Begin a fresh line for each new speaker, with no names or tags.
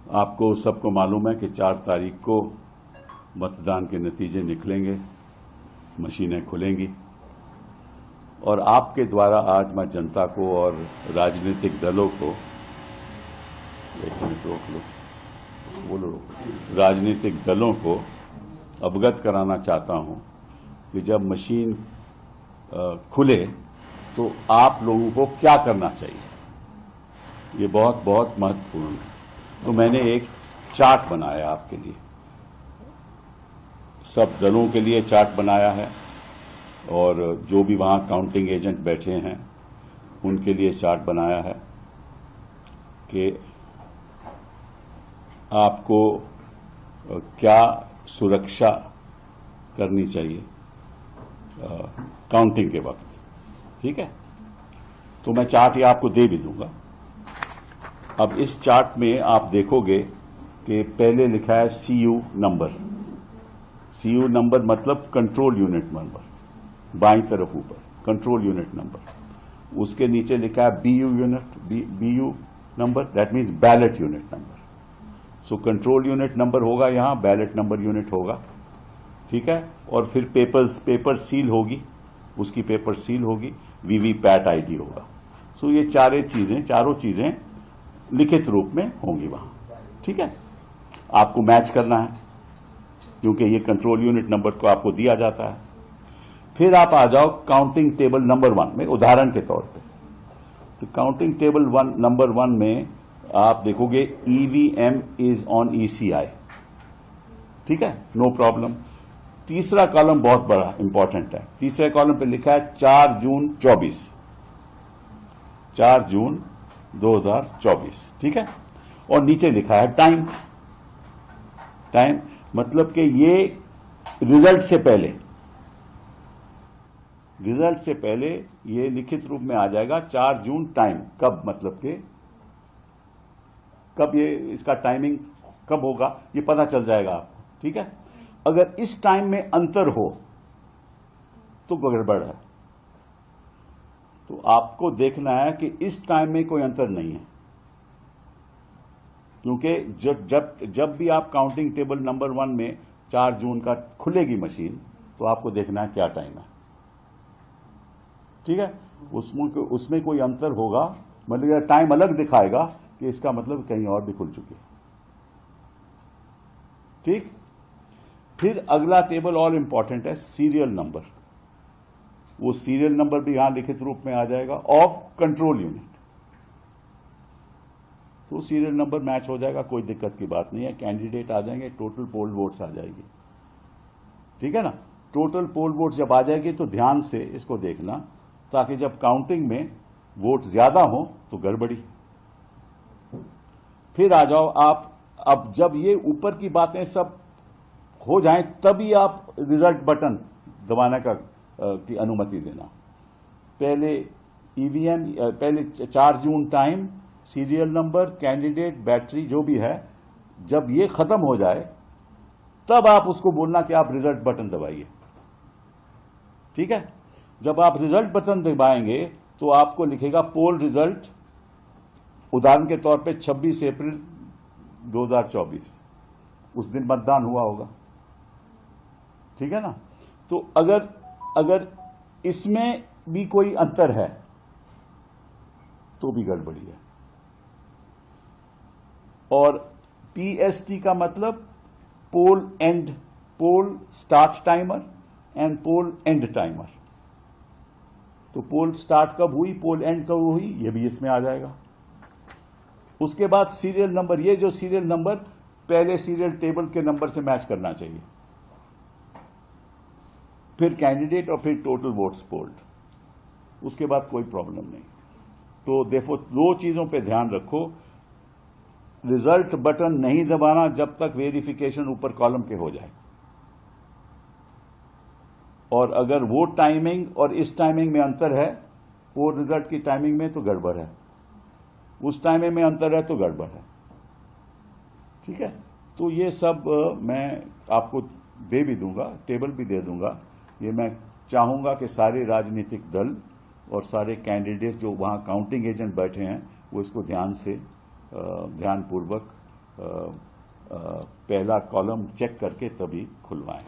आपको सबको मालूम है कि 4 तारीख को मतदान के नतीजे निकलेंगे, मशीनें खुलेंगी और आपके द्वारा आज मैं जनता को और राजनीतिक दलों को, एक मिनट रोक लो, बोलो, राजनीतिक दलों को अवगत कराना चाहता हूं कि जब मशीन खुले तो आप लोगों को क्या करना चाहिए, ये बहुत बहुत महत्वपूर्ण है। तो मैंने एक चार्ट बनाया आपके लिए, सब दलों के लिए चार्ट बनाया है और जो भी वहां काउंटिंग एजेंट बैठे हैं उनके लिए चार्ट बनाया है कि आपको क्या सुरक्षा करनी चाहिए काउंटिंग के वक्त। ठीक है, तो मैं चार्ट ये आपको दे भी दूंगा। अब इस चार्ट में आप देखोगे कि पहले लिखा है सीयू नंबर। सीयू नंबर मतलब कंट्रोल यूनिट नंबर, बाईं तरफ ऊपर कंट्रोल यूनिट नंबर। उसके नीचे लिखा है BU number, that means ballot unit number. So control unit number होगा यहां, बैलेट नंबर यूनिट होगा। ठीक है, और फिर पेपर सील होगी, उसकी पेपर सील होगी, वीवीपैट आईडी होगा। सो ये चारों चीजें लिखित रूप में होंगी वहां। ठीक है, आपको मैच करना है क्योंकि ये कंट्रोल यूनिट नंबर को आपको दिया जाता है। फिर आप आ जाओ काउंटिंग टेबल नंबर 1 में, उदाहरण के तौर पे। तो काउंटिंग टेबल नंबर 1 में आप देखोगे ईवीएम इज ऑन ईसीआई। ठीक है, नो प्रॉब्लम। तीसरा कॉलम बहुत बड़ा इंपॉर्टेंट है। तीसरे कॉलम पे लिखा है 4 जून 24, 4 जून 2024। ठीक है, और नीचे लिखा है टाइम मतलब कि ये रिजल्ट से पहले ये लिखित रूप में आ जाएगा 4 जून टाइम। कब मतलब कि कब ये इसका टाइमिंग कब होगा ये पता चल जाएगा आपको। ठीक है, अगर इस टाइम में अंतर हो तो गड़बड़ है। तो आपको देखना है कि इस टाइम में कोई अंतर नहीं है, क्योंकि जब भी आप काउंटिंग टेबल नंबर 1 में 4 जून का खुलेगी मशीन तो आपको देखना है क्या टाइम है। ठीक है, उसमें कोई अंतर होगा, मतलब टाइम अलग दिखाएगा कि इसका मतलब कहीं और भी खुल चुकी है। ठीक, फिर अगला टेबल और इंपॉर्टेंट है सीरियल नंबर। वो सीरियल नंबर भी यहां लिखित रूप में आ जाएगा ऑफ कंट्रोल यूनिट। तो सीरियल नंबर मैच हो जाएगा, कोई दिक्कत की बात नहीं है। कैंडिडेट आ जाएंगे, टोटल पोल वोट्स आ जाएगी। ठीक है ना, टोटल पोल वोट्स जब आ जाएगी तो ध्यान से इसको देखना, ताकि जब काउंटिंग में वोट ज्यादा हो तो गड़बड़ी। फिर आ जाओ आप, अब जब ये ऊपर की बातें सब हो जाएं तभी आप रिजल्ट बटन दबाने की अनुमति देना। पहले ईवीएम, पहले 4 जून time, serial number, candidate, battery जो भी है, जब ये खत्म हो जाए तब आप उसको बोलना कि आप रिजल्ट बटन दबाइए। ठीक है, जब आप रिजल्ट बटन दबाएंगे तो आपको लिखेगा पोल रिजल्ट, उदाहरण के तौर पे 26 अप्रैल 2024, उस दिन मतदान हुआ होगा। ठीक है ना, तो अगर इसमें भी कोई अंतर है तो भी गड़बड़ी है। और पीएसटी का मतलब poll start timer end poll end timer. तो पोल स्टार्ट कब हुई, पोल एंड कब हुई, यह भी इसमें आ जाएगा। उसके बाद सीरियल नंबर, ये जो सीरियल नंबर पहले सीरियल टेबल के नंबर से मैच करना चाहिए। फिर कैंडिडेट और फिर टोटल वोट्स पोल्ड, उसके बाद कोई प्रॉब्लम नहीं। तो देखो, 2 चीजों पे ध्यान रखो, रिजल्ट बटन नहीं दबाना जब तक वेरिफिकेशन ऊपर कॉलम के हो जाए। और अगर वो टाइमिंग और इस टाइमिंग में अंतर है, वो रिजल्ट की टाइमिंग में, तो गड़बड़ है। उस टाइमिंग में अंतर है तो गड़बड़ है। ठीक है, तो ये सब मैं आपको दे भी दूंगा, टेबल भी दे दूंगा। ये मैं चाहूंगा कि सारे राजनीतिक दल और सारे कैंडिडेट जो वहां काउंटिंग एजेंट बैठे हैं वो इसको ध्यानपूर्वक पहला कॉलम चेक करके तभी खुलवाएं।